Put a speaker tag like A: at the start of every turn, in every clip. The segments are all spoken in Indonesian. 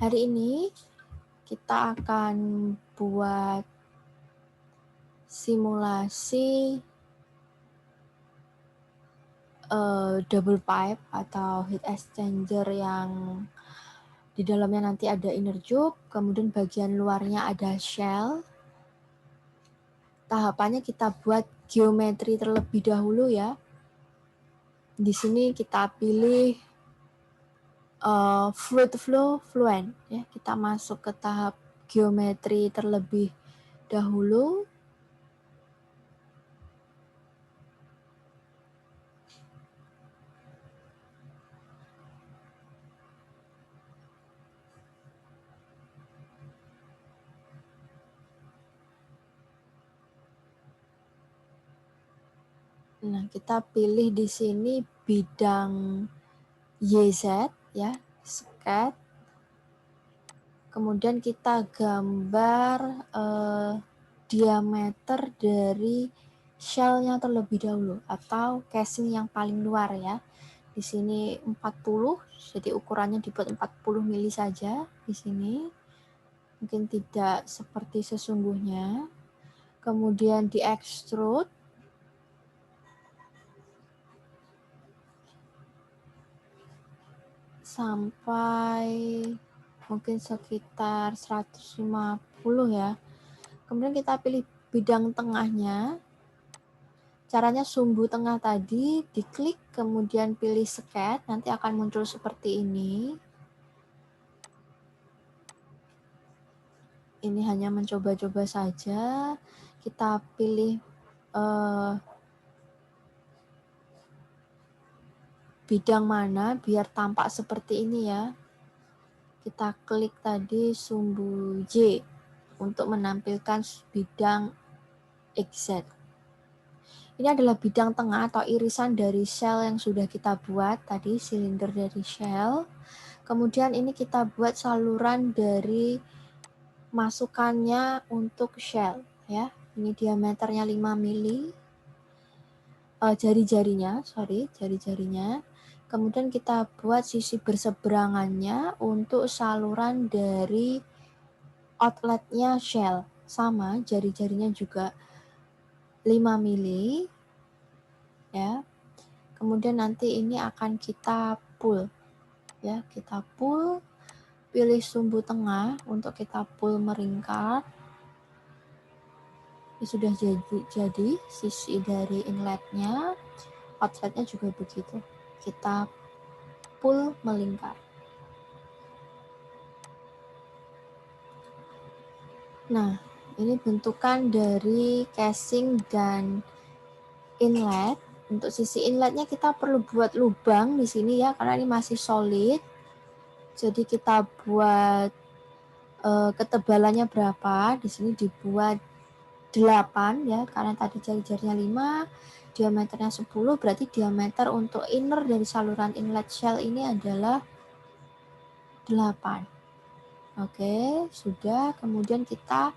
A: Hari ini kita akan buat simulasi double pipe atau heat exchanger yang di dalamnya nanti ada inner tube, kemudian bagian luarnya ada shell. Tahapannya kita buat geometri terlebih dahulu ya. Di sini kita pilih fluid flow fluent ya. Kita masuk ke tahap geometri terlebih dahulu. Nah, kita pilih di sini bidang YZ ya, sketch. Kemudian kita gambar diameter dari shell-nya terlebih dahulu atau casing yang paling luar ya. Di sini 40, jadi ukurannya dibuat 40 mili saja di sini. Mungkin tidak seperti sesungguhnya. Kemudian di extrude sampai mungkin sekitar 150 ya. Kemudian kita pilih bidang tengahnya. Caranya sumbu tengah tadi diklik kemudian pilih sketch, nanti akan muncul seperti ini. Ini hanya mencoba-coba saja. Kita pilih bidang mana biar tampak seperti ini ya. Kita klik tadi sumbu J untuk menampilkan bidang XZ. Ini adalah bidang tengah atau irisan dari shell yang sudah kita buat tadi, silinder dari shell. Kemudian ini kita buat saluran dari masukannya untuk shell ya. Ini diameternya 5 mili. Jari-jarinya. Kemudian kita buat sisi berseberangannya untuk saluran dari outletnya shell. Sama, jari-jarinya juga 5 mili. Ya. Kemudian nanti ini akan kita pull. Ya, kita pull, pilih sumbu tengah untuk kita pull meringkat. Ini sudah jadi sisi dari inletnya, outletnya juga begitu. Kita pull melingkar. Nah, ini bentukan dari casing dan inlet. Untuk sisi inletnya kita perlu buat lubang di sini ya, karena ini masih solid. Jadi kita buat ketebalannya berapa? Di sini dibuat 8 ya, karena tadi jari-jarinya 5, diameternya 10, berarti diameter untuk inner dari saluran inlet shell ini adalah 8. Oke, sudah. Kemudian kita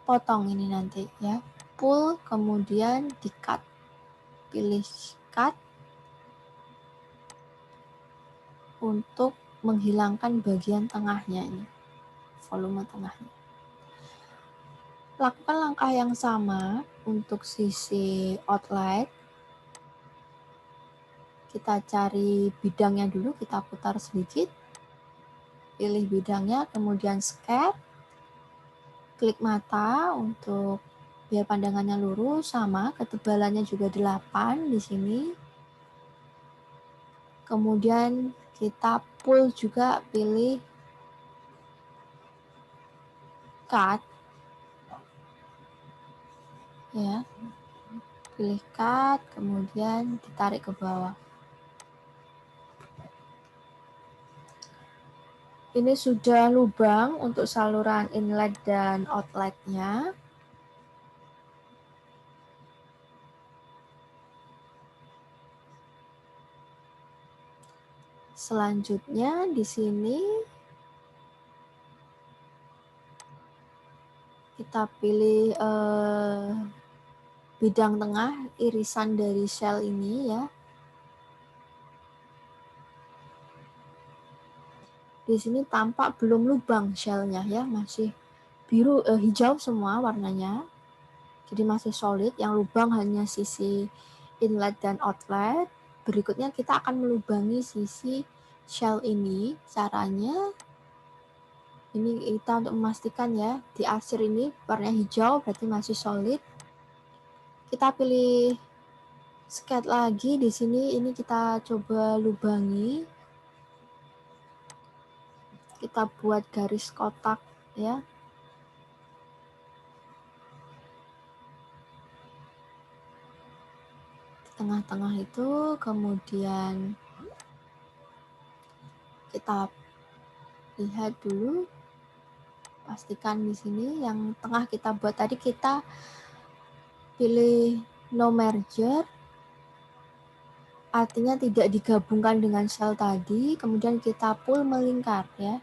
A: potong ini nanti ya. Pull, kemudian di cut. Pilih cut untuk menghilangkan bagian tengahnya ini, volume tengahnya. Lakukan langkah yang sama untuk sisi outlet. Kita cari bidangnya dulu, kita putar sedikit. Pilih bidangnya, kemudian sketch. Klik mata untuk biar pandangannya lurus, sama ketebalannya juga 8 di sini. Kemudian kita pull juga, pilih cut. Ya. Pilih cut, kemudian ditarik ke bawah. Ini sudah lubang untuk saluran inlet dan outletnya. Selanjutnya di sini kita pilih bidang tengah irisan dari shell ini ya. Di sini tampak belum lubang shellnya ya, masih biru hijau semua warnanya. Jadi masih solid, yang lubang hanya sisi inlet dan outlet. Berikutnya kita akan melubangi sisi shell ini. Caranya ini kita untuk memastikan ya, di arsir ini warnanya hijau berarti masih solid. Kita pilih sketch lagi di sini, ini kita coba lubangi. Kita buat garis kotak ya. Di tengah-tengah itu, kemudian kita lihat dulu, pastikan di sini yang tengah kita buat tadi, kita pilih no merger, artinya tidak digabungkan dengan sel tadi. Kemudian kita pull melingkar ya,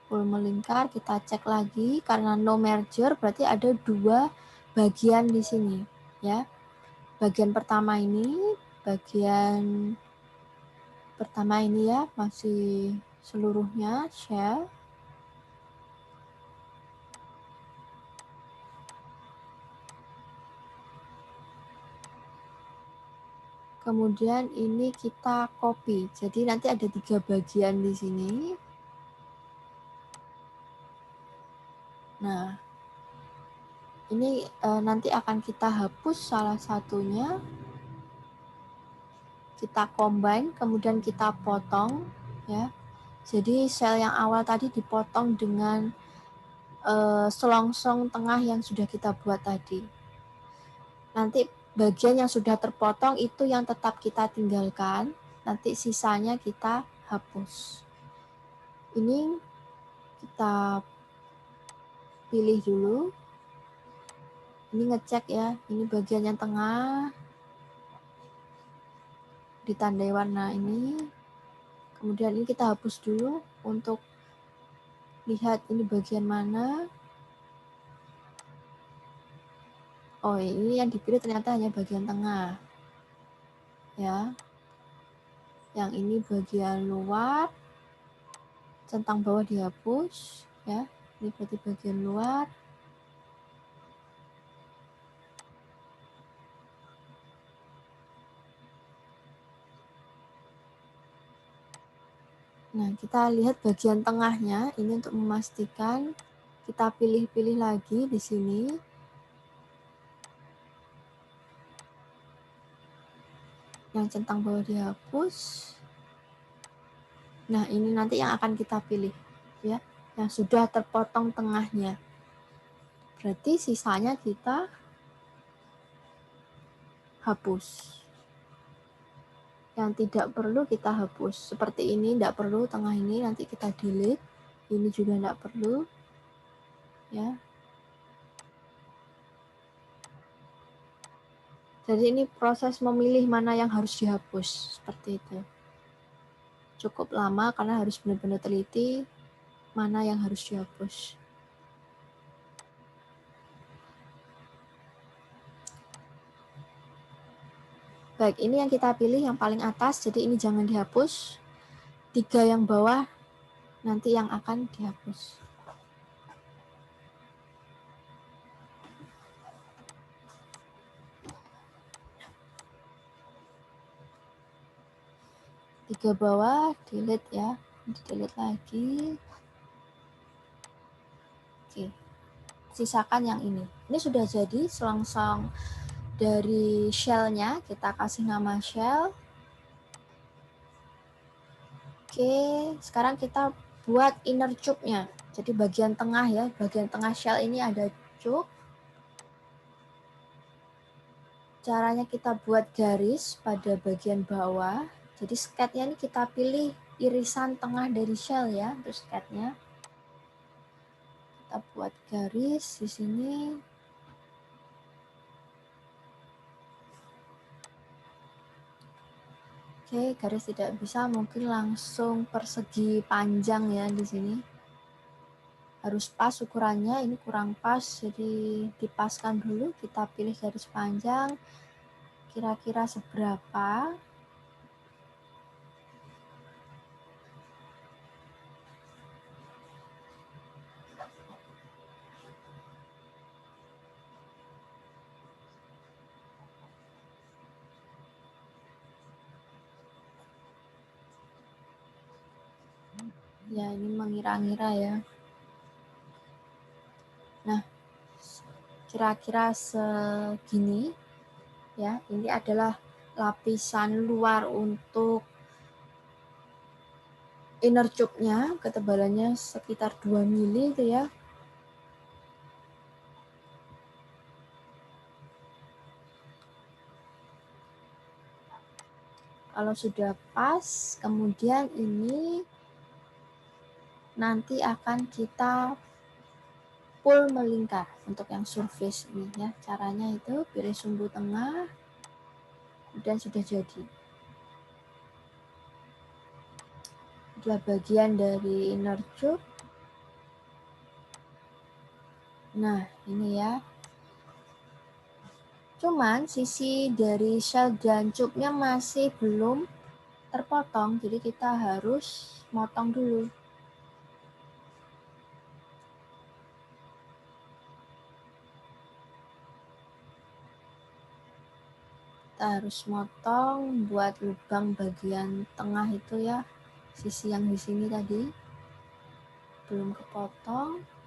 A: pull melingkar, kita cek lagi karena no merger berarti ada dua bagian di sini ya. Bagian pertama ini, ya masih seluruhnya shell. Kemudian ini kita copy. Jadi nanti ada 3 bagian di sini. Nah, ini nanti akan kita hapus salah satunya. Kita combine, kemudian kita potong ya. Jadi sel yang awal tadi dipotong dengan selongsong tengah yang sudah kita buat tadi. Nanti bagian yang sudah terpotong itu yang tetap kita tinggalkan, nanti sisanya kita hapus. Ini kita pilih dulu. Ini ngecek ya, ini bagian yang tengah ditandai warna ini. Kemudian ini kita hapus dulu untuk lihat ini bagian mana. Oh, ini yang dipilih ternyata hanya bagian tengah. Ya. Yang ini bagian luar. Centang bawah dihapus ya. Ini berarti bagian luar. Nah, kita lihat bagian tengahnya ini untuk memastikan. Kita pilih-pilih lagi di sini. Yang centang bawah dihapus. Nah, ini nanti yang akan kita pilih ya, yang sudah terpotong tengahnya. Berarti sisanya kita hapus. Yang tidak perlu kita hapus. Seperti ini tidak perlu, tengah ini nanti kita delete. Ini juga tidak perlu. Ya. Jadi ini proses memilih mana yang harus dihapus, seperti itu. Cukup lama karena harus benar-benar teliti mana yang harus dihapus. Baik, ini yang kita pilih yang paling atas, jadi ini jangan dihapus. 3 yang bawah nanti yang akan dihapus. Tiga bawah, delete ya. Delete lagi. Oke. Sisakan yang ini. Ini sudah jadi selongsong dari shell-nya. Kita kasih nama shell. Oke, sekarang kita buat inner tube-nya. Jadi bagian tengah ya, bagian tengah shell ini ada tube. Caranya kita buat garis pada bagian bawah. Jadi sketnya ini kita pilih irisan tengah dari shell ya, untuk sketnya. Kita buat garis di sini. Oke, garis tidak bisa, mungkin langsung persegi panjang ya di sini. Harus pas ukurannya, ini kurang pas, jadi dipaskan dulu. Kita pilih garis panjang, kira-kira seberapa. Ya, ini mengira-ngira ya. Nah, kira-kira segini ya. Ini adalah lapisan luar untuk inner tube-nya, ketebalannya sekitar 2 mili itu ya. Kalau sudah pas, kemudian ini nanti akan kita pull melingkar untuk yang surface ini ya. Caranya itu pilih sumbu tengah dan sudah jadi. Adalah bagian dari inner tube. Nah, ini ya. Cuman sisi dari shell dan tube-nya masih belum terpotong, jadi kita harus motong dulu. Kita harus motong buat lubang bagian tengah itu ya, sisi yang di sini tadi belum kepotong.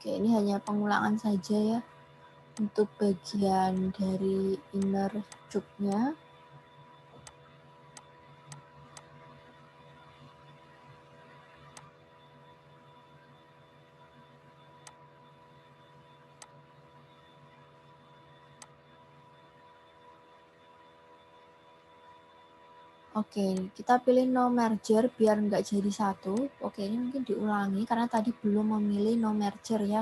A: Oke, ini hanya pengulangan saja ya untuk bagian dari inner tube-nya. Oke, kita pilih no merger biar nggak jadi satu. Oke, ini mungkin diulangi karena tadi belum memilih no merger ya.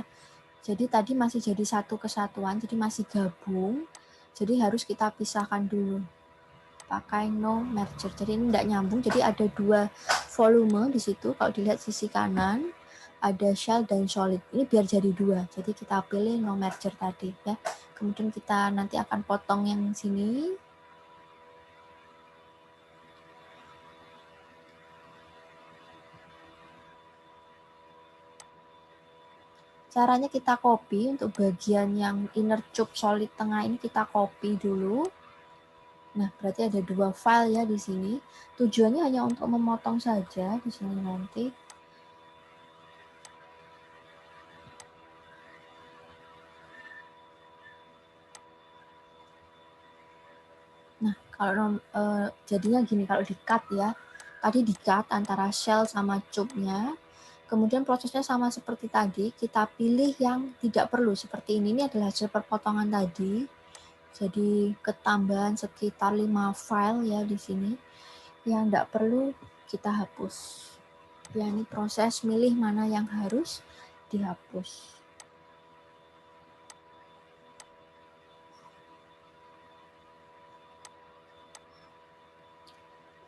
A: Jadi tadi masih jadi satu kesatuan, jadi masih gabung. Jadi harus kita pisahkan dulu. Pakai no merger. Jadi ini tidak nyambung. Jadi ada dua volume di situ. Kalau dilihat sisi kanan, ada shell dan solid. Ini biar jadi dua. Jadi kita pilih no merger tadi ya. Kemudian kita nanti akan potong yang sini. Caranya kita copy untuk bagian yang inner tube solid tengah ini kita copy dulu. Nah, berarti ada dua file ya di sini. Tujuannya hanya untuk memotong saja di sini nanti. Nah, kalau jadinya gini kalau di cut ya. Tadi di cut antara shell sama tube-nya. Kemudian prosesnya sama seperti tadi, kita pilih yang tidak perlu seperti ini. Ini adalah hasil perpotongan tadi. Jadi ketambahan sekitar 5 file ya di sini. Yang tidak perlu kita hapus. Ya, ini proses milih mana yang harus dihapus.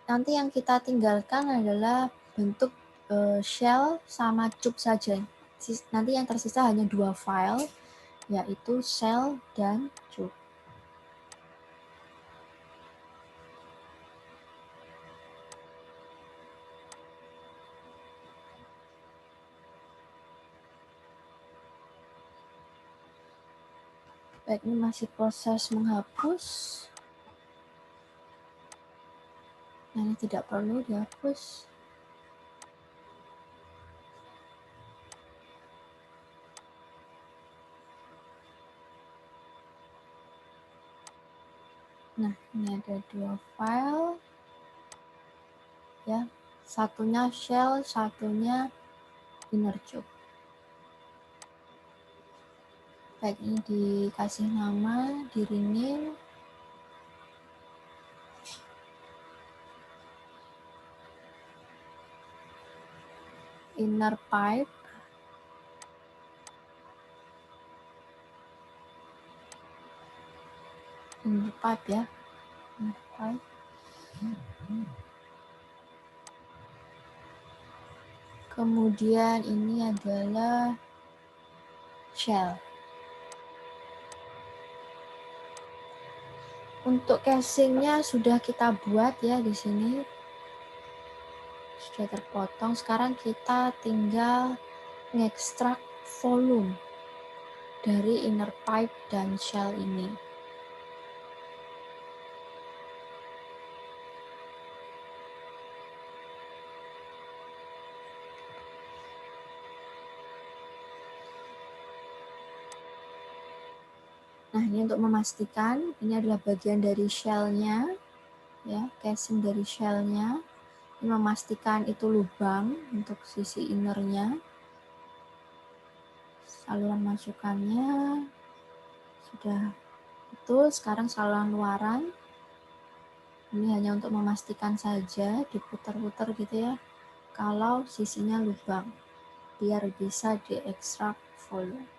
A: Nanti yang kita tinggalkan adalah bentuk shell sama tube saja. Nanti yang tersisa hanya dua file, yaitu shell dan tube. Baik, ini masih proses menghapus. Nah, ini tidak perlu dihapus. Nah, ini ada dua file. Ya, satunya shell, satunya inner tube. Baik, ini dikasih nama, di rename. Inner pipe. inner pipe ya, inner pipe. Kemudian ini adalah shell. Untuk casingnya sudah kita buat ya di sini, sudah terpotong. Sekarang kita tinggal ngekstrak volume dari inner pipe dan shell ini. Nah, ini untuk memastikan ini adalah bagian dari shell-nya, ya, casing dari shell-nya. Ini memastikan itu lubang untuk sisi innernya. Saluran masukannya sudah betul. Sekarang saluran luaran. Ini hanya untuk memastikan saja, diputar-putar gitu ya. Kalau sisinya lubang, biar bisa diekstrak volume.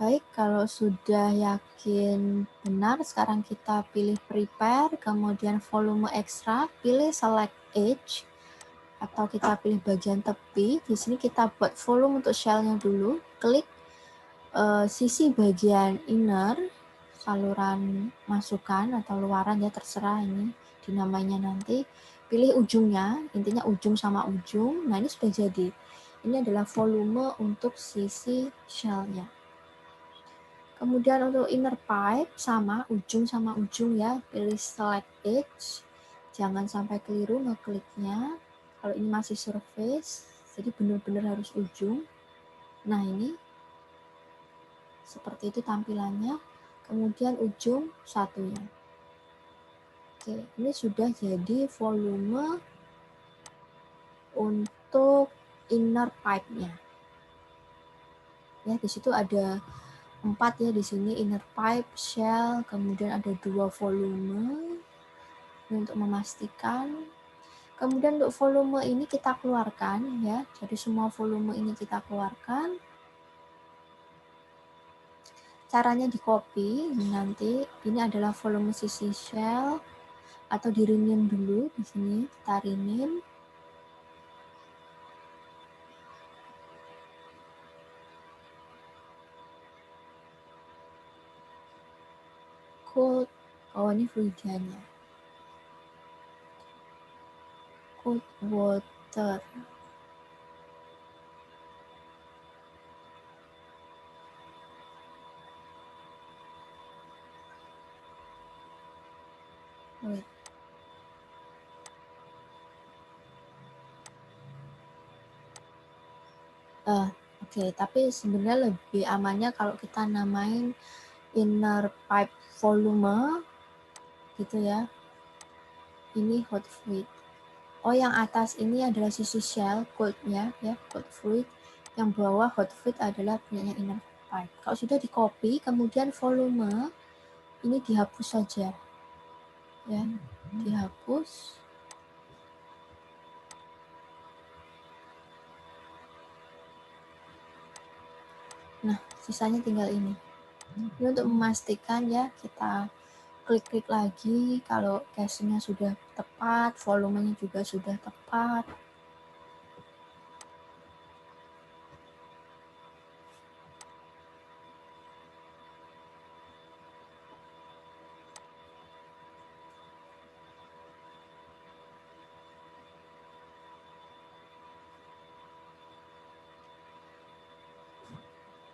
A: Baik, kalau sudah yakin benar, sekarang kita pilih prepare, kemudian volume ekstrak, pilih select edge, atau kita pilih bagian tepi. Di sini kita buat volume untuk shell-nya dulu, klik sisi bagian inner, saluran masukan atau luaran ya, terserah ini dinamainya nanti. Pilih ujungnya, intinya ujung sama ujung. Nah, ini sudah jadi. Ini adalah volume untuk sisi shell-nya. Kemudian untuk inner pipe sama ujung ya, pilih select edge, jangan sampai keliru ngekliknya. Kalau ini masih surface, jadi benar-benar harus ujung. Nah, ini seperti itu tampilannya. Kemudian ujung satunya. Oke, ini sudah jadi volume untuk inner pipe-nya. Ya, di situ ada 4 ya, di sini inner pipe, shell, kemudian ada 2 volume. Ini untuk memastikan. Kemudian untuk volume ini kita keluarkan ya. Jadi semua volume ini kita keluarkan. Caranya di copy nanti. Ini adalah volume sisi shell atau di rename dulu di sini, kita rename. Cold, oh ini fluidanya. Cold water. Wait. Oke, tapi sebenarnya lebih amannya kalau kita namain inner pipe volume gitu ya. Ini hot fluid. Oh, yang atas ini adalah sisi shell cold-nya ya, cold fluid. Yang bawah hot fluid adalah punyanya inner pipe. Kalau sudah di copy, kemudian volume ini dihapus saja. Ya, dihapus. Nah, sisanya tinggal ini. Ini untuk memastikan ya, kita klik-klik lagi kalau casingnya sudah tepat, volumenya juga sudah tepat.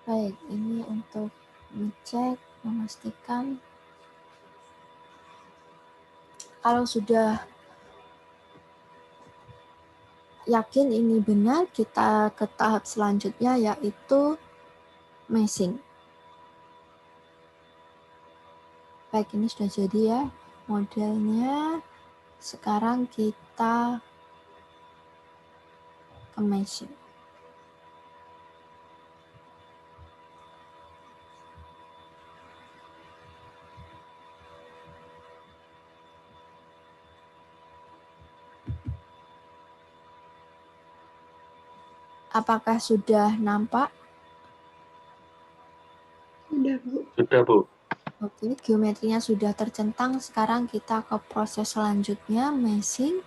A: Baik, ini untuk ngecek, memastikan. Kalau sudah yakin ini benar, kita ke tahap selanjutnya yaitu meshing. Baik, ini sudah jadi ya modelnya. Sekarang kita ke meshing. Apakah sudah nampak?
B: Sudah, Bu.
C: Sudah, Bu.
A: Oke, geometrinya sudah tercentang. Sekarang kita ke proses selanjutnya, meshing.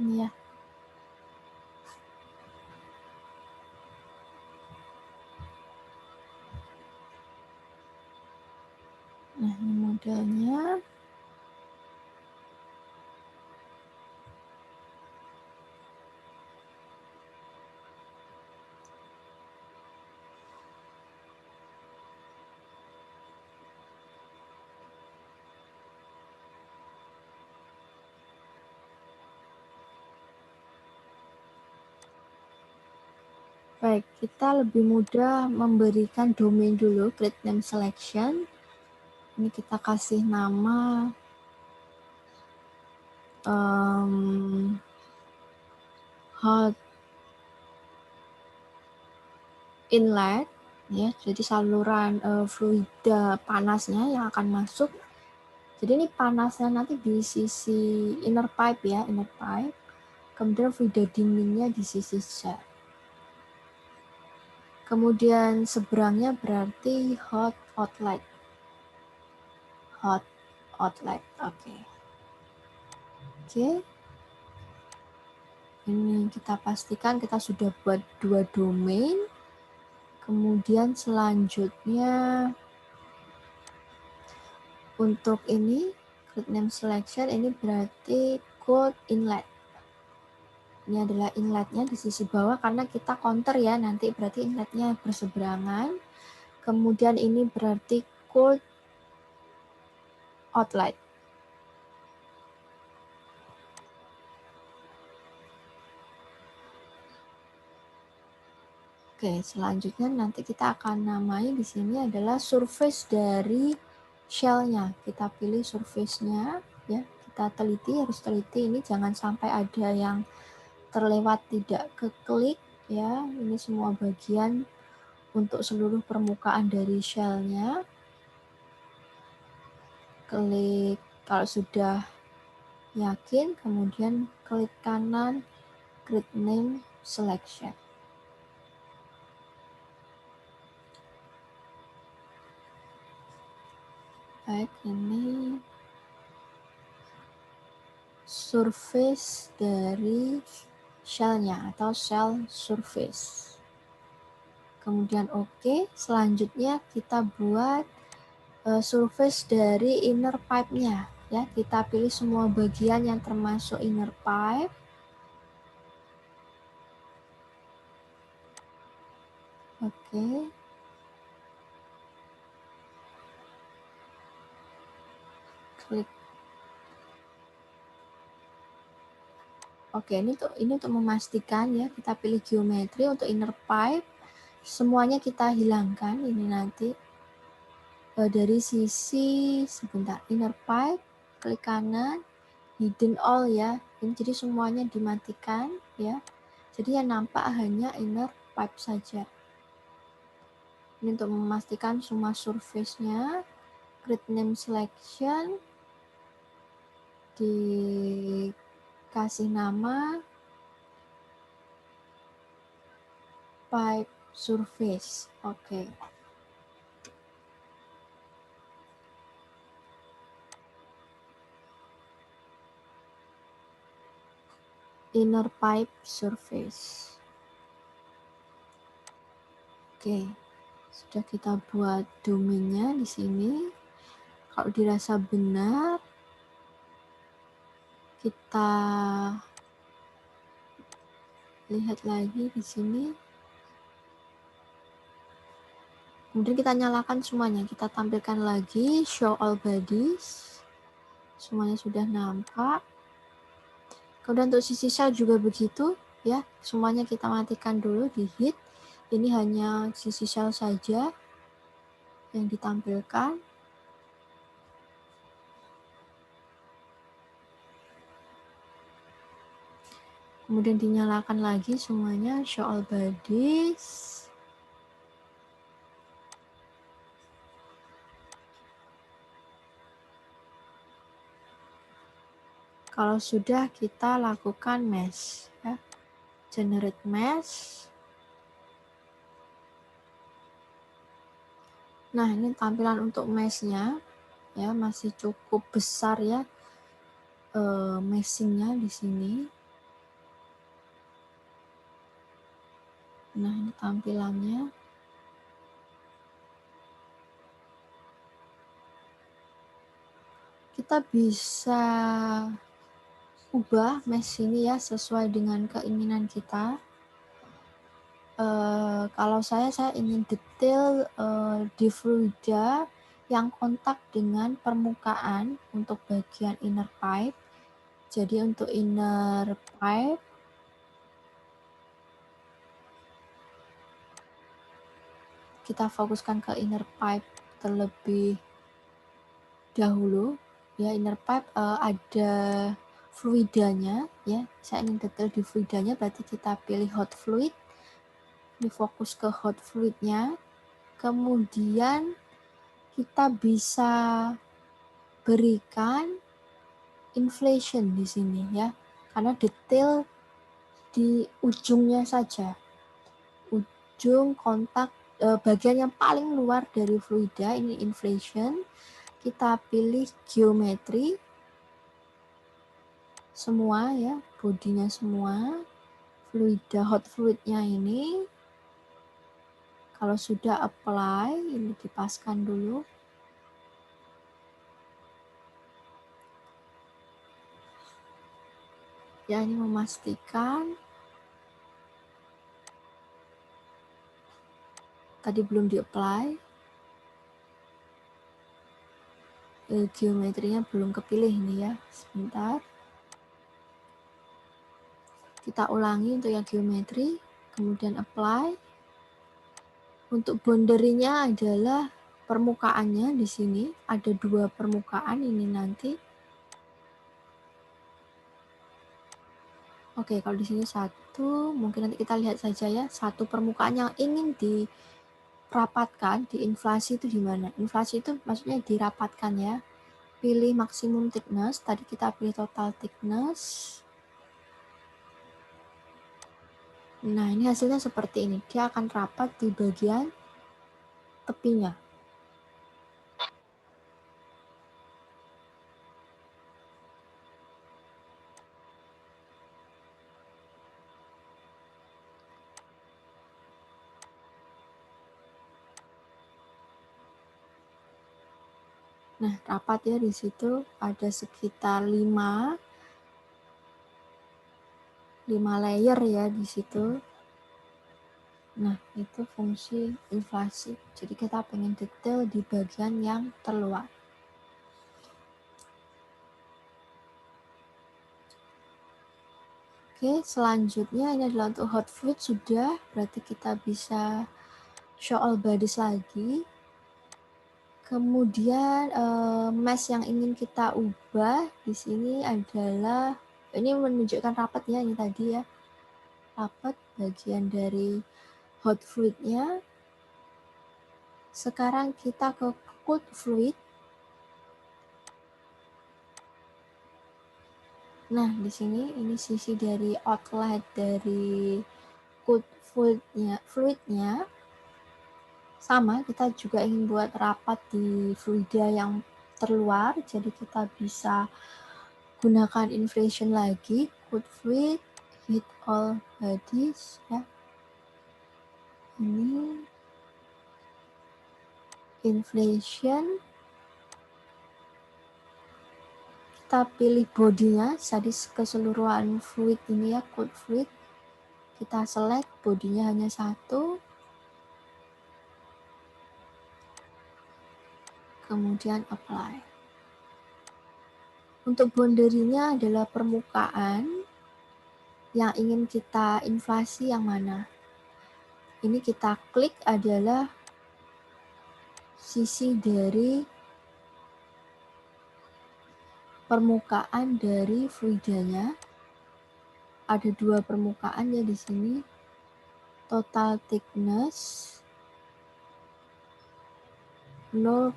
A: Ini ya. Nah, ini modelnya. Baik, kita lebih mudah memberikan domain dulu, create name selection. Ini kita kasih nama hot inlet, ya. Jadi saluran fluida panasnya yang akan masuk. Jadi ini panasnya nanti di sisi inner pipe ya, inner pipe. Kemudian fluida dinginnya di sisi shell. Kemudian seberangnya berarti hot outlet. Hot outlet, oke. Oke. Ini kita pastikan kita sudah buat 2 domain. Kemudian selanjutnya untuk ini create name selection ini berarti code inlet. Ini adalah inletnya di sisi bawah karena kita counter ya, nanti berarti inletnya berseberangan. Kemudian ini berarti cold outlet. Oke, selanjutnya nanti kita akan namai di sini adalah surface dari shell-nya. Kita pilih surface-nya ya, kita teliti, harus teliti ini jangan sampai ada yang terlewat tidak keklik ya. Ini semua bagian untuk seluruh permukaan dari shell-nya. Klik kalau sudah yakin, kemudian klik kanan create name selection. Baik, ini surface dari shell-nya atau shell surface. Kemudian oke, selanjutnya kita buat surface dari inner pipe-nya ya. Kita pilih semua bagian yang termasuk inner pipe. Oke. Klik. Oke, ini untuk memastikan ya, kita pilih geometri untuk inner pipe. Semuanya kita hilangkan ini nanti. Dari sisi sebentar inner pipe, klik kanan, hidden all ya. Ini jadi semuanya dimatikan ya. Jadi yang nampak hanya inner pipe saja. Ini untuk memastikan semua surface-nya. Create name selection. Dikasih nama pipe surface. Oke. Inner pipe surface. Oke. Sudah kita buat domainnya di sini. Kalau dirasa benar, kita lihat lagi di sini. Kemudian kita nyalakan semuanya. Kita tampilkan lagi show all bodies. Semuanya sudah nampak. Kemudian untuk sisi shell juga begitu ya. Semuanya kita matikan dulu di hit. Ini hanya sisi shell saja yang ditampilkan. Kemudian dinyalakan lagi semuanya, show all bodies. Kalau sudah, kita lakukan mesh, ya. Generate mesh. Nah, ini tampilan untuk meshnya, ya, masih cukup besar ya, meshingnya di sini. Nah, ini tampilannya. Kita bisa ubah mesh ini ya sesuai dengan keinginan kita. Kalau saya ingin detail di fluida yang kontak dengan permukaan untuk bagian inner pipe. Jadi untuk inner pipe, kita fokuskan ke inner pipe terlebih dahulu. Ya, inner pipe ada fluidanya ya. Saya ingin detail di fluidanya, berarti kita pilih hot fluid. Ini fokus ke hot fluidnya. Kemudian kita bisa berikan inflation di sini ya, karena detail di ujungnya saja, ujung kontak bagian yang paling luar dari fluida ini inflation. Kita pilih geometri semua ya, bodinya semua, fluida hot fluidnya ini. Kalau sudah apply, ini dipaskan dulu. Ya, ini memastikan. Tadi belum di-apply. Geometrinya belum kepilih ini ya. Sebentar. Kita ulangi untuk yang geometri, kemudian apply. Untuk boundary-nya adalah permukaannya di sini. Ada 2 permukaan ini nanti. Oke, kalau di sini 1, mungkin nanti kita lihat saja ya. 1 permukaan yang ingin dirapatkan, diinflasi itu di mana? Inflasi itu maksudnya dirapatkan ya. Pilih maksimum thickness, tadi kita pilih total thickness. Nah, ini hasilnya seperti ini. Dia akan rapat di bagian tepinya. Nah, rapat ya, di situ ada sekitar 5 layer ya di situ. Nah, itu fungsi inflasi. Jadi kita pengen detail di bagian yang terluar. Oke, selanjutnya ini adalah untuk hot fluid sudah, berarti kita bisa show all bodies lagi. Kemudian mesh yang ingin kita ubah di sini adalah, ini menunjukkan rapat ya, ini tadi ya, rapat bagian dari hot fluidnya. Sekarang kita ke cold fluid. Nah, di sini ini sisi dari outlet dari cold fluidnya. Sama, kita juga ingin buat rapat di fluida yang terluar, jadi kita bisa gunakan inflation lagi, cold fluid, hit all bodies ya. Ini inflation. Kita pilih bodinya, jadi keseluruhan fluid ini ya, cold fluid. Kita select bodinya hanya 1. Kemudian apply. Untuk boundary-nya adalah permukaan yang ingin kita inflasi yang mana. Ini kita klik adalah sisi dari permukaan dari fluidanya ada dua permukaan ya di sini. Total thickness 0,01.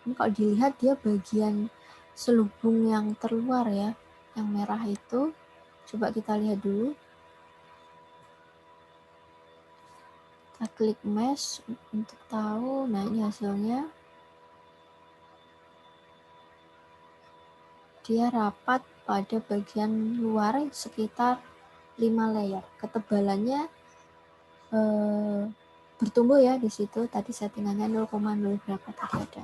A: Ini kalau dilihat dia bagian selubung yang terluar ya, yang merah itu. Coba kita lihat dulu. Kita klik mesh untuk tahu. Nah, ini hasilnya. Dia rapat pada bagian luar sekitar 5 layer. Ketebalannya bertumbuh ya di situ. Tadi settingannya 0,0 berapa tadi ada.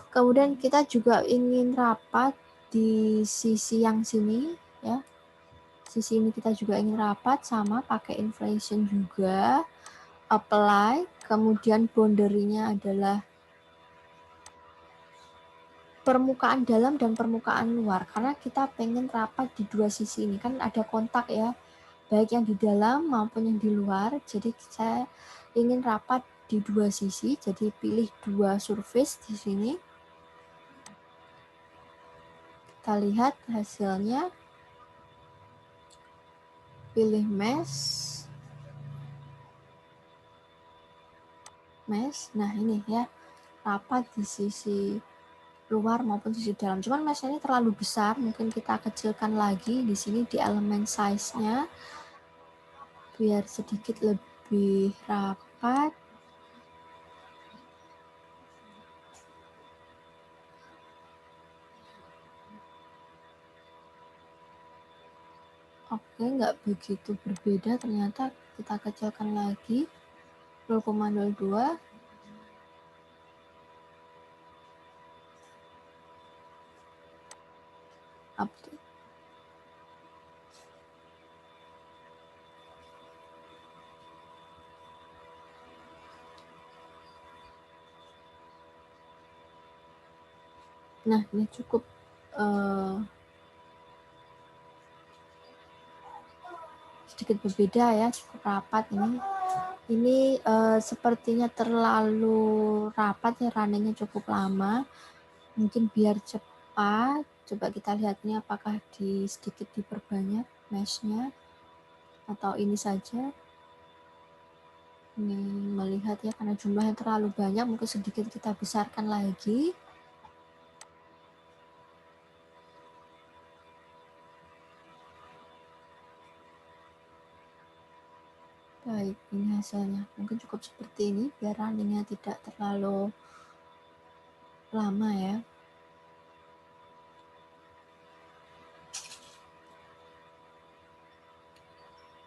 A: Kemudian kita juga ingin rapat di sisi yang sini ya. Sisi ini kita juga ingin rapat, sama pakai inflation juga. Apply, kemudian boundary-nya adalah permukaan dalam dan permukaan luar, karena kita pengen rapat di dua sisi ini, kan ada kontak ya, baik yang di dalam maupun yang di luar. Jadi saya ingin rapat di dua sisi, jadi pilih dua surface di sini. Kita lihat hasilnya, pilih mesh. Nah ini ya, rapat di sisi luar maupun sisi dalam. Cuman mesh ini terlalu besar, mungkin kita kecilkan lagi di sini di elemen size-nya biar sedikit lebih rapat. Oke, nggak begitu berbeda ternyata. Kita kecilkan lagi 0,02. Update. Nah, ini cukup sedikit berbeda ya, cukup rapat ini. Ini sepertinya terlalu rapat ya, runningnya cukup lama. Mungkin biar cepat, coba kita lihat ini apakah sedikit diperbanyak mesh-nya atau ini saja. Ini melihat ya, karena jumlahnya terlalu banyak, mungkin sedikit kita besarkan lagi. Baik, ini hasilnya. Mungkin cukup seperti ini, biar runningnya tidak terlalu lama ya.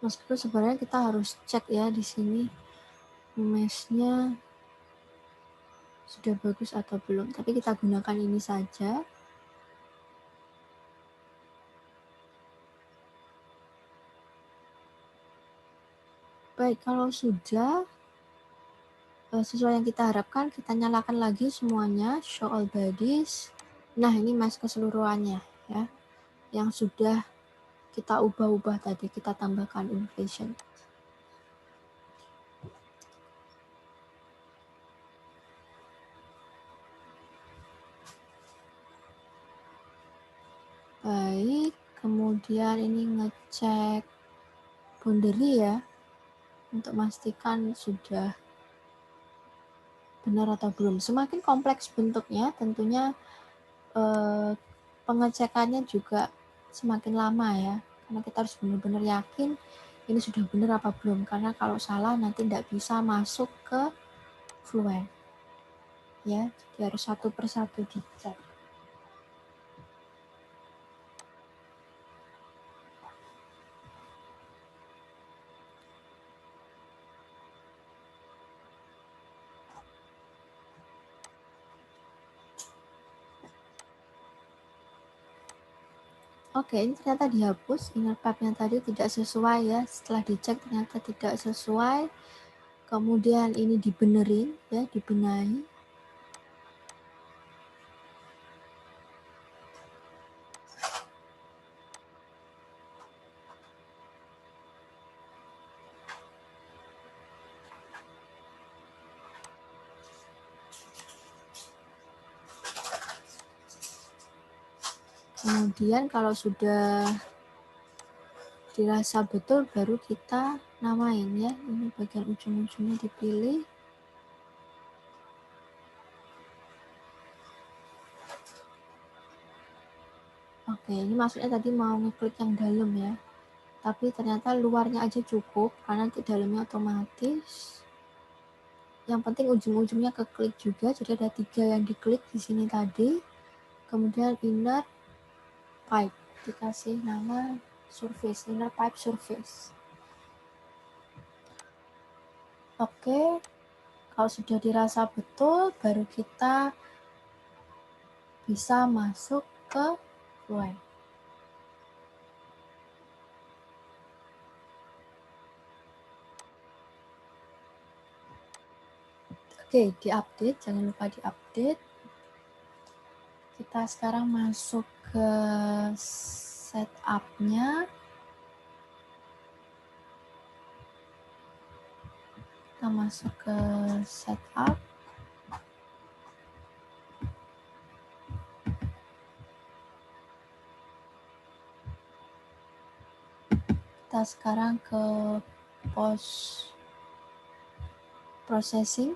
A: Meskipun sebenarnya kita harus cek ya di sini mesh-nya sudah bagus atau belum, tapi kita gunakan ini saja. Baik, kalau sudah sesuai yang kita harapkan, kita nyalakan lagi semuanya, show all bodies. Nah, ini mesh keseluruhannya ya, yang sudah kita ubah-ubah tadi, kita tambahkan inflation. Baik, kemudian ini ngecek boundary ya, untuk memastikan sudah benar atau belum. Semakin kompleks bentuknya, tentunya pengecekannya juga semakin lama ya, karena kita harus benar-benar yakin ini sudah benar apa belum, karena kalau salah nanti tidak bisa masuk ke Fluent ya, jadi harus satu persatu dicek. Oke, ini ternyata dihapus, inner pipe-nya tadi tidak sesuai ya, setelah dicek ternyata tidak sesuai. Kemudian ini dibenerin ya, dibenahi. Kemudian kalau sudah dirasa betul baru kita namain ya. Ini bagian ujung-ujungnya dipilih. Oke, ini maksudnya tadi mau ngeklik yang dalam ya. Tapi ternyata luarnya aja cukup karena nanti dalamnya otomatis. Yang penting ujung-ujungnya keklik juga. Jadi ada 3 yang diklik di sini tadi. Kemudian inner pipe, dikasih nama surface, inner pipe surface. Oke, kalau sudah dirasa betul, baru kita bisa masuk ke Fluent. Oke, diupdate, jangan lupa diupdate. Kita sekarang masuk ke setup-nya. Kita masuk ke setup. Kita sekarang ke post processing.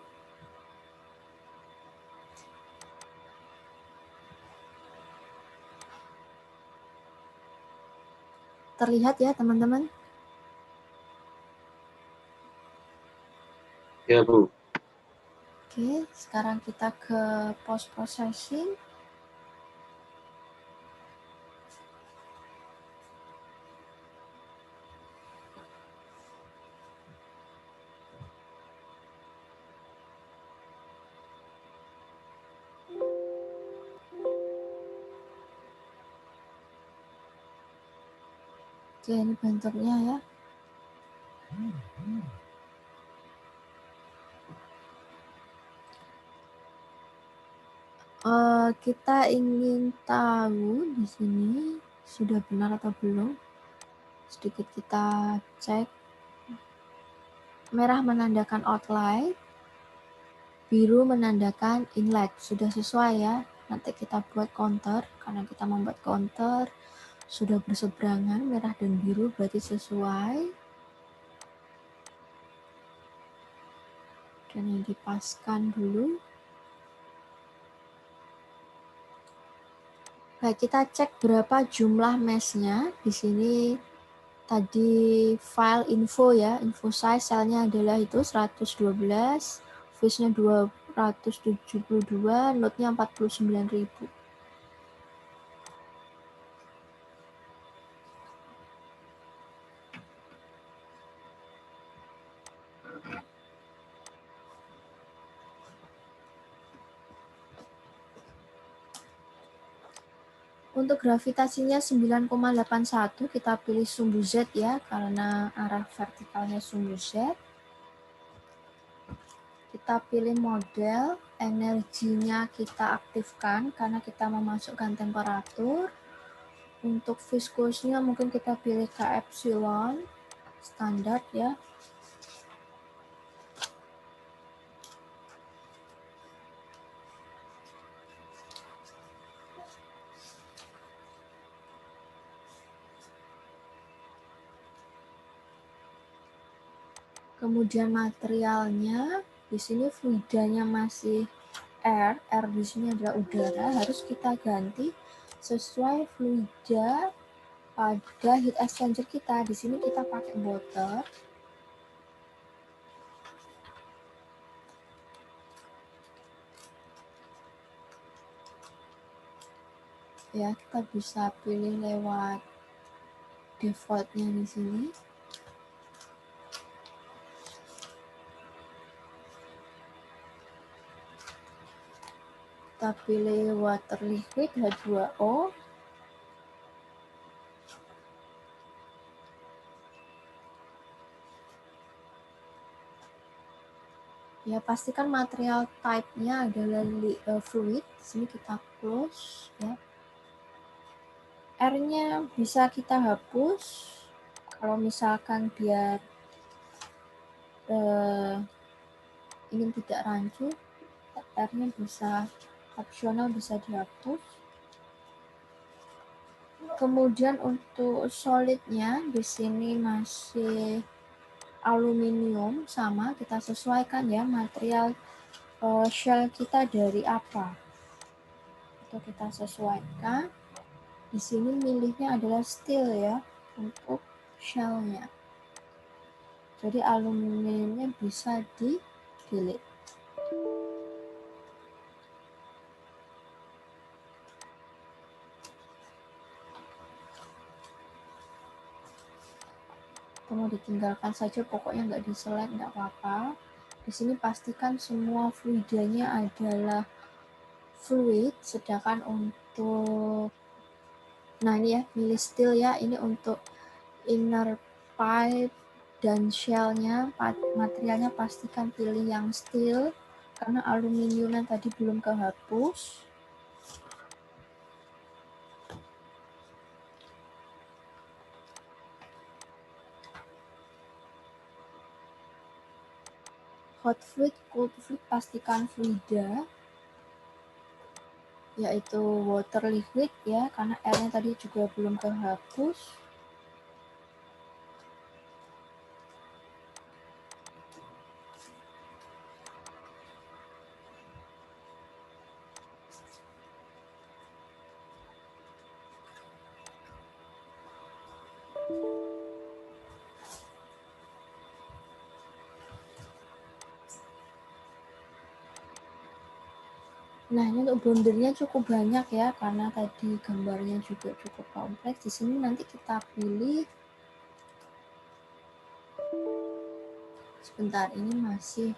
A: Terlihat ya teman-teman?
B: Ya, Bu.
A: Oke, sekarang kita ke post processing. Oke, ini bentuknya ya. Kita ingin tahu di sini sudah benar atau belum. Sedikit kita cek. Merah menandakan outline, biru menandakan inlet. Sudah sesuai ya. Nanti kita buat counter, karena kita membuat counter sudah berseberangan, merah dan biru berarti sesuai. Dan yang dipaskan dulu. Baik, kita cek berapa jumlah mesh-nya. Di sini tadi file info ya, info size selnya adalah itu 112, fish-nya 272, node-nya 49.000. Untuk gravitasinya 9,81, kita pilih sumbu Z ya, karena arah vertikalnya sumbu Z. Kita pilih model, energinya kita aktifkan karena kita memasukkan temperatur. Untuk viscosnya mungkin kita pilih K epsilon, standar ya. Kemudian materialnya, di sini fluidanya masih air di sini adalah udara, harus kita ganti sesuai fluida pada heat exchanger kita. Di sini kita pakai water. Ya, kita bisa pilih lewat defaultnya di sini. Kita pilih water liquid H2O. Ya, pastikan material type-nya adalah fluid. Di sini kita close ya. R-nya bisa kita hapus kalau misalkan biar ingin tidak rancu. R-nya bisa opsional, bisa dihapus. Kemudian untuk solidnya di sini masih aluminium, sama kita sesuaikan ya material shell kita dari apa. Itu kita sesuaikan. Di sini milihnya adalah steel ya untuk shellnya. Jadi aluminiumnya bisa di delete. Mau ditinggalkan saja, pokoknya nggak di select nggak apa-apa. Di sini pastikan semua fluidanya adalah fluid, sedangkan untuk ini ya pilih steel ya, ini untuk inner pipe dan shellnya materialnya pastikan pilih yang steel karena aluminium tadi belum kehapus. Hot fluid, cold fluid pastikan fluida, yaitu water liquid ya, karena airnya tadi juga belum kehapus. Nah, ini untuk boundernya cukup banyak ya, karena tadi gambarnya juga cukup kompleks. Di sini nanti kita pilih, sebentar, ini masih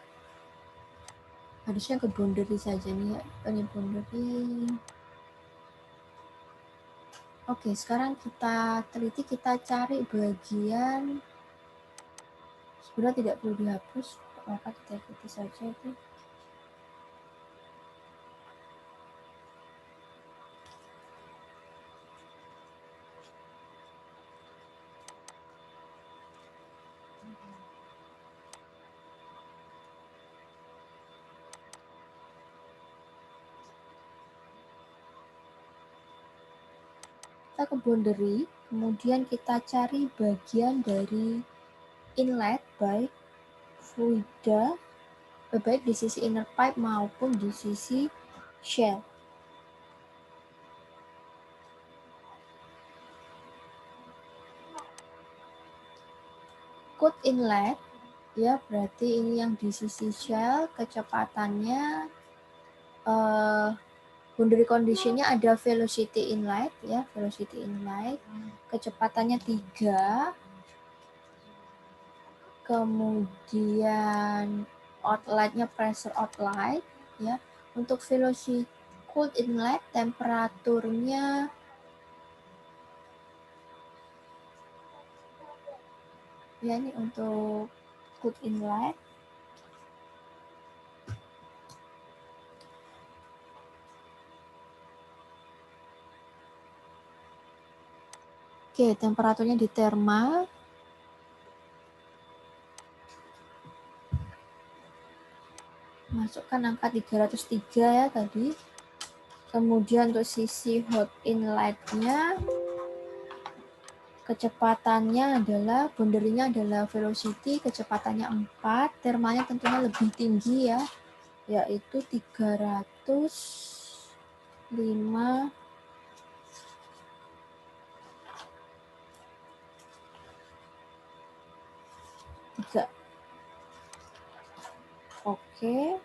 A: harusnya ke boundary saja nih ya, ini boundary. Oke, sekarang kita teliti, kita cari bagian, sebenarnya tidak perlu dihapus, maka kita ikuti saja itu. Kita ke boundary, kemudian kita cari bagian dari inlet, baik fluida, baik di sisi inner pipe maupun di sisi shell. Code inlet, ya berarti ini yang di sisi shell, kecepatannya boundary conditionnya ada velocity inlet ya, velocity inlet, kecepatannya 3, kemudian outletnya pressure outlet ya. Untuk velocity cold inlet temperaturnya ya, ini untuk cold inlet. Oke, temperaturnya di thermal. Masukkan angka 303 ya tadi. Kemudian untuk sisi hot inletnya, kecepatannya adalah, boundary-nya adalah velocity, kecepatannya 4, thermalnya tentunya lebih tinggi ya, yaitu 305 3. Oke.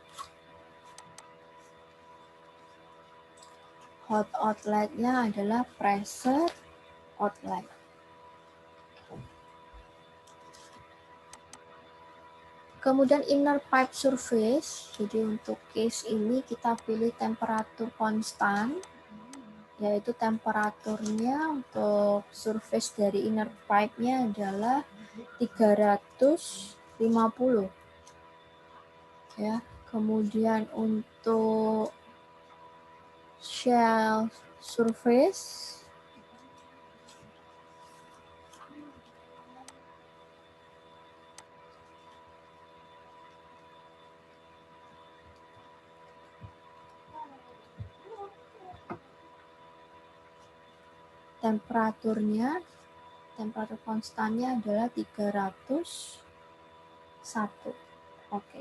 A: Hot outletnya adalah pressure outlet. Kemudian inner pipe surface, jadi untuk case ini kita pilih temperatur konstan, yaitu temperaturnya untuk surface dari inner pipe-nya adalah 350 ya. Kemudian untuk shell surface temperatur konstannya adalah 301. Oke.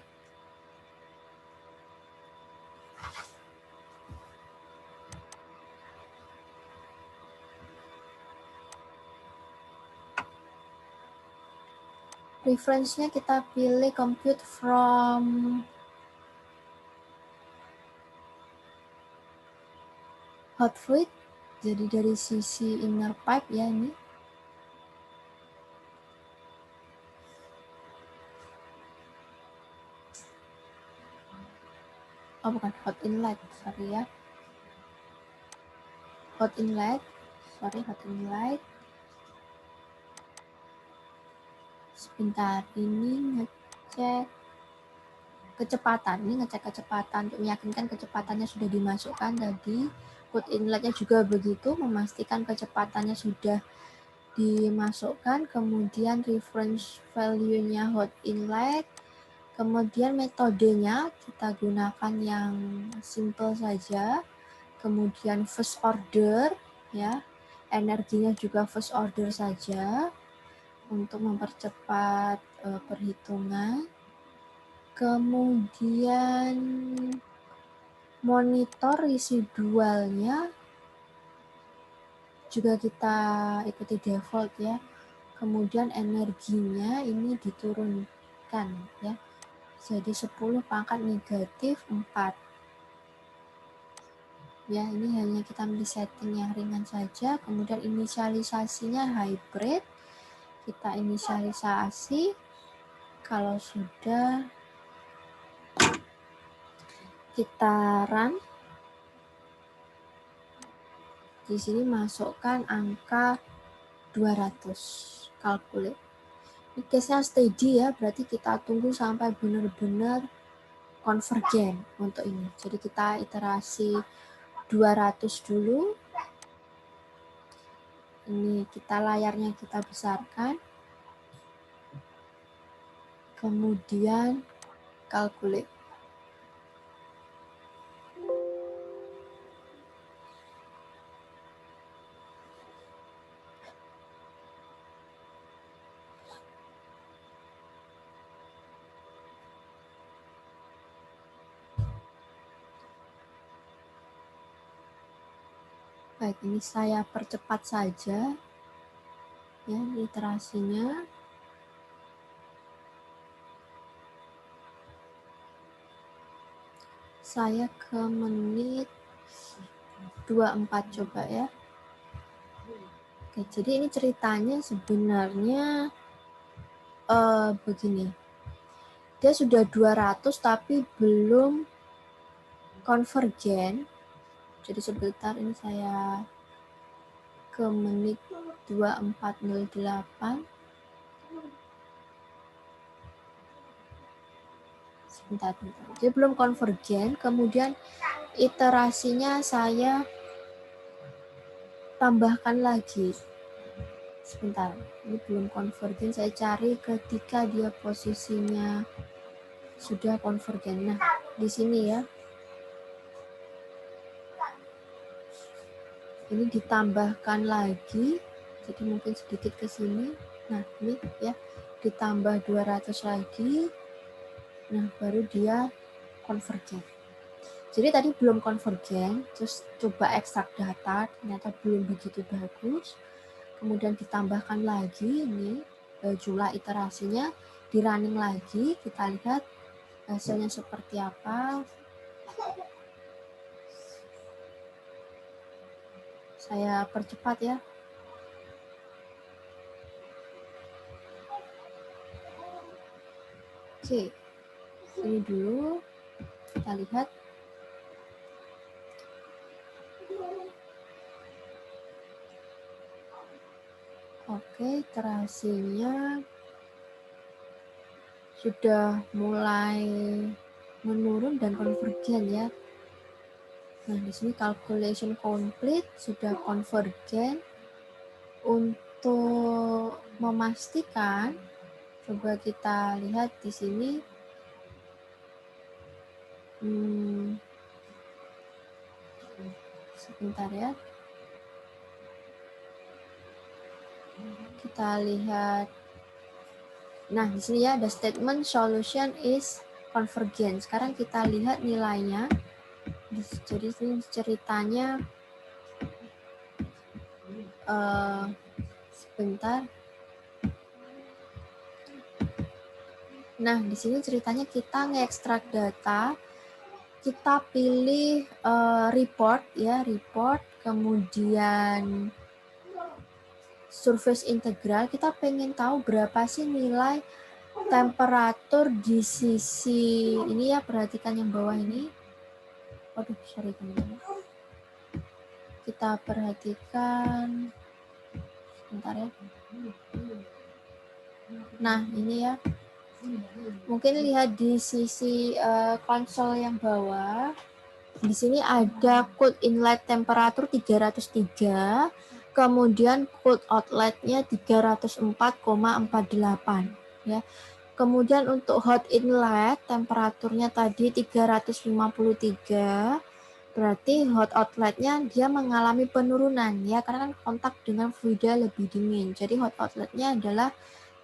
A: Reference-nya kita pilih compute from hot fluid, jadi dari sisi inner pipe ya ini. Oh bukan, hot inlet, sorry ya. Hot inlet. Sebentar, ini ngecek kecepatan. Ini ngecek kecepatan untuk meyakinkan kecepatannya sudah dimasukkan tadi. Hot inletnya juga begitu, memastikan kecepatannya sudah dimasukkan. Kemudian reference value-nya hot inlet. Kemudian metodenya kita gunakan yang simple saja. Kemudian first order ya. Energinya juga first order saja untuk mempercepat perhitungan. Kemudian monitor residualnya juga kita ikuti default ya. Kemudian energinya ini diturunkan ya. Jadi 10 pangkat negatif 4. Ya, ini hanya kita milih setting yang ringan saja. Kemudian inisialisasinya hybrid. Kita inisialisasi. Kalau sudah, kita run. Di sini masukkan angka 200. Calculate. Ini case-nya steady ya, berarti kita tunggu sampai benar-benar konvergen untuk ini. Jadi kita iterasi 200 dulu. Ini kita layarnya kita besarkan. Kemudian calculate. Baik, ini saya percepat saja ya iterasinya. Saya ke menit 24 coba ya. Oke, jadi ini ceritanya sebenarnya begini. Dia sudah 200 tapi belum konvergen. Jadi sebentar ini saya ke menit 2408. Sebentar. Jadi belum konvergen, kemudian iterasinya saya tambahkan lagi. Sebentar, ini belum konvergen, saya cari ketika dia posisinya sudah konvergen. Nah, di sini ya. Ini ditambahkan lagi, jadi mungkin sedikit ke sini. Nah, ini ya, ditambah 200 lagi. Nah, baru dia konvergen. Jadi tadi belum konvergen, terus coba ekstrak data, ternyata belum begitu bagus. Kemudian ditambahkan lagi, ini jumlah iterasinya, di running lagi, kita lihat hasilnya seperti apa. Saya percepat ya. Oke, ini dulu kita lihat. Oke, iterasinya sudah mulai menurun dan konvergen ya. Nah, di sini calculation complete, sudah konvergen. Untuk memastikan, coba kita lihat di sini. Sebentar ya. Kita lihat. Nah, di sini ya ada statement solution is convergent. Sekarang kita lihat nilainya. Jadi ini ceritanya sebentar. Nah, di sini ceritanya kita nge-extract data, kita pilih report ya, report, kemudian surface integral. Kita pengen tahu berapa sih nilai temperatur di sisi ini ya, perhatikan yang bawah ini. Waduh, sorry teman-teman. Kita perhatikan, sebentar ya. Nah, ini ya. Mungkin lihat di sisi konsol yang bawah. Di sini ada cold inlet temperatur 303, kemudian cold outletnya 304,48 ya. Kemudian untuk hot inlet temperaturnya tadi 353, berarti hot outletnya dia mengalami penurunan ya, karena kan kontak dengan fluida lebih dingin. Jadi hot outletnya adalah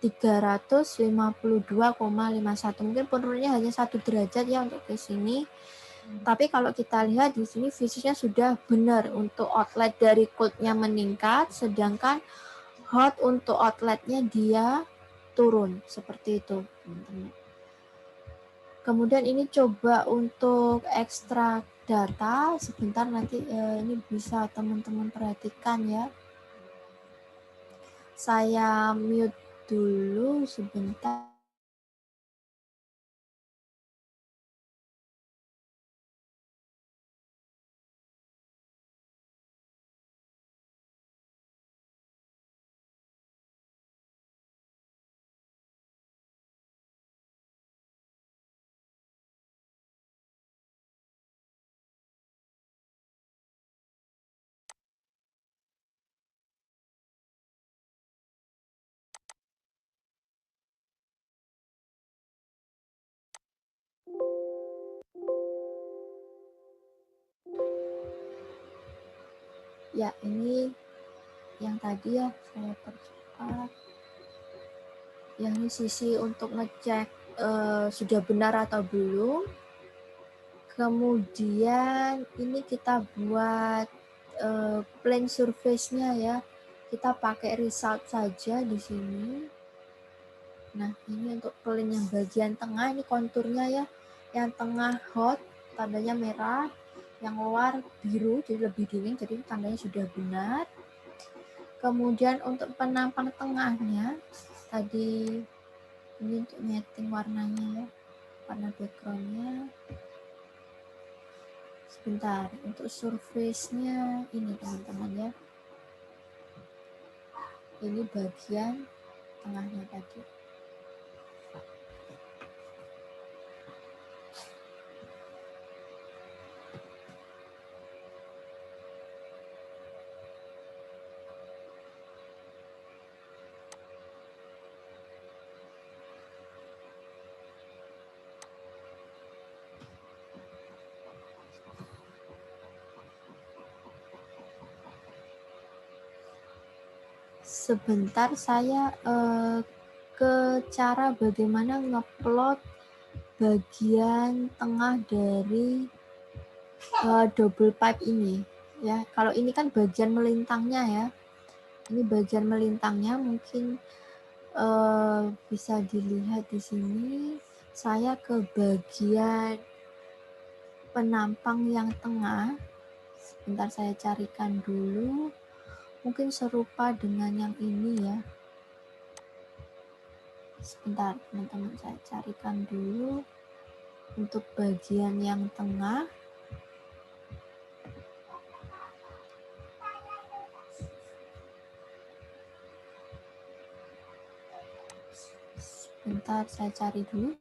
A: 352,51. Mungkin penurunannya hanya 1 derajat ya untuk ke sini. Tapi kalau kita lihat di sini fisiknya sudah benar untuk outlet dari cold-nya meningkat, sedangkan hot untuk outletnya dia turun seperti itu. Kemudian ini coba untuk ekstrak data, sebentar nanti ini bisa teman-teman perhatikan ya. Saya mute dulu sebentar. Ya, ini yang tadi ya saya percepat. Yang ini sisi untuk ngecek sudah benar atau belum. Kemudian ini kita buat plane surface-nya ya. Kita pakai result saja di sini. Nah, ini untuk plane yang bagian tengah, ini konturnya ya. Yang tengah hot, tandanya merah. Yang luar biru, jadi lebih dingin, jadi tandanya sudah benar. Kemudian untuk penampang tengahnya, tadi ini untuk nyeting warnanya ya, warna backgroundnya. Sebentar, untuk surface-nya ini teman-teman ya. Ini bagian tengahnya tadi. Sebentar saya ke cara bagaimana ngeplot bagian tengah dari double pipe ini ya. Kalau ini kan bagian melintangnya ya. Ini bagian melintangnya mungkin bisa dilihat di sini. Saya ke bagian penampang yang tengah. Sebentar saya carikan dulu. Mungkin serupa dengan yang ini ya. Sebentar teman-teman, saya carikan dulu untuk bagian yang tengah. Sebentar saya cari dulu.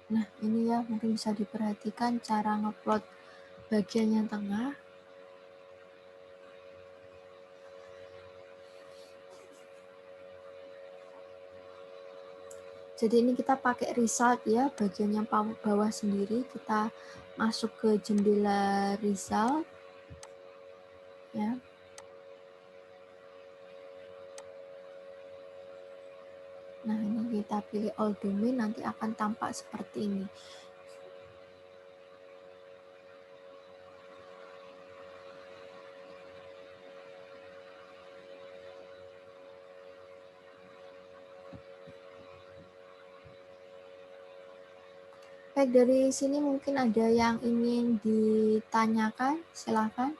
A: Nah, ini ya mungkin bisa diperhatikan cara ngeplot bagian yang tengah. Jadi ini kita pakai result ya, bagian yang bawah sendiri, kita masuk ke jendela result ya. Nah, ini kita pilih all domain, nanti akan tampak seperti ini. Baik, dari sini mungkin ada yang ingin ditanyakan, silakan.